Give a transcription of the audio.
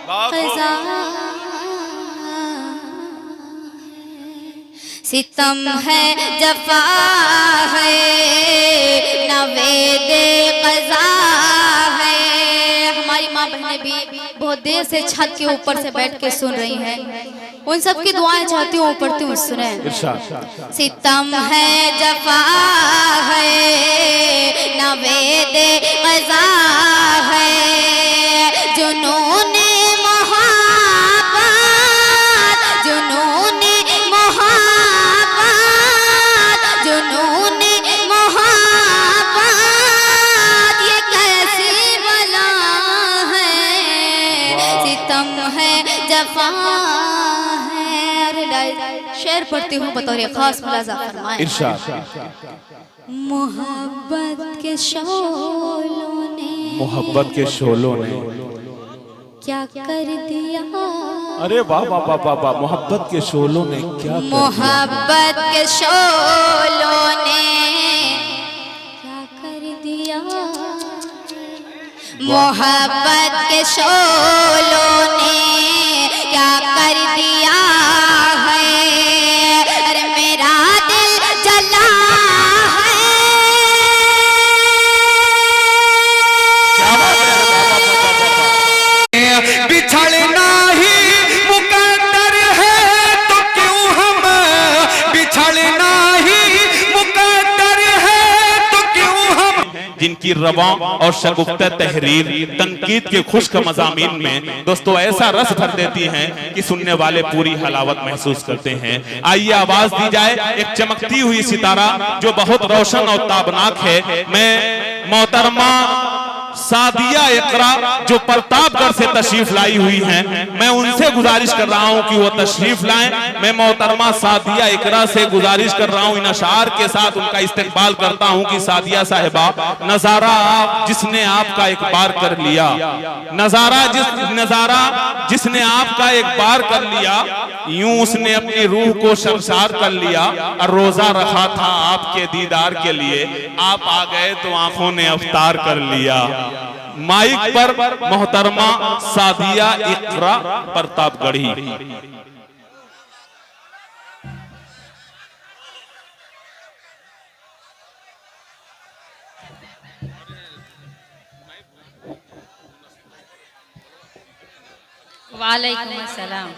क़ज़ा सितम है जफा है नवेद क़ज़ा है। हमारी माँ बहनें भी बहुत देर से छत के ऊपर से बैठ के सुन रही हैं, उन सब की दुआएं चाहती हूँ पढ़ती हूँ, सुने। सितम है जफा है नवेद क़ज़ा है जुनून मोहब्बत जुनून मोहब्बत जुनून मोहब्बत ये कैसी बला है। सितम है जफा है। शेर पढ़ती हूँ बतौर खास मुलाजा फरमाएं। मोहब्बत के शोलों ने क्या कर दिया। अरे वाह वाह वाह वाह वाह, मोहब्बत के शोलों ने क्या मोहब्बत के शोलों ने क्या कर दिया। मोहब्बत के शोलों ने क्या कर दिया है। अरे मेरा दिल जला है। बिछड़ना ही मुकद्दर है तो क्यों हम बिछड़ना ही मुकद्दर है तो क्यों हम। जिनकी रवा और शगुफ्ता तहरीर तनकीद के खुश्क मज़ामीन में दोस्तों ऐसा रस भर देती हैं कि सुनने वाले पूरी हलावत महसूस करते हैं। आइए आवाज दी जाए एक चमकती हुई सितारा जो बहुत रोशन और ताबनाक है। मैं मोहतरमा सादिया इकरा जो प्रतापगढ़ से तशरीफ लाई हुई हैं, मैं उनसे गुजारिश कर रहा हूं कि वो तशरीफ लाएं। मैं मोहतरमा सादिया इकरा से गुजारिश कर रहा हूं, इन अशार के साथ उनका इस्तेकबाल करता हूं कि सादिया साहिबा, नजारा जिसने आपका एक बार कर लिया, नजारा जिसने आपका एक बार कर लिया, यूं उसने अपनी रूह को शर्मसार कर लिया और रोजा रखा था आपके दीदार के लिए, आप आ गए तो आंखों ने अफ्तार कर लिया। माइक पर मोहतरमा सादिया इकरा प्रतापगढ़ी। वालेकुम अस्सलाम।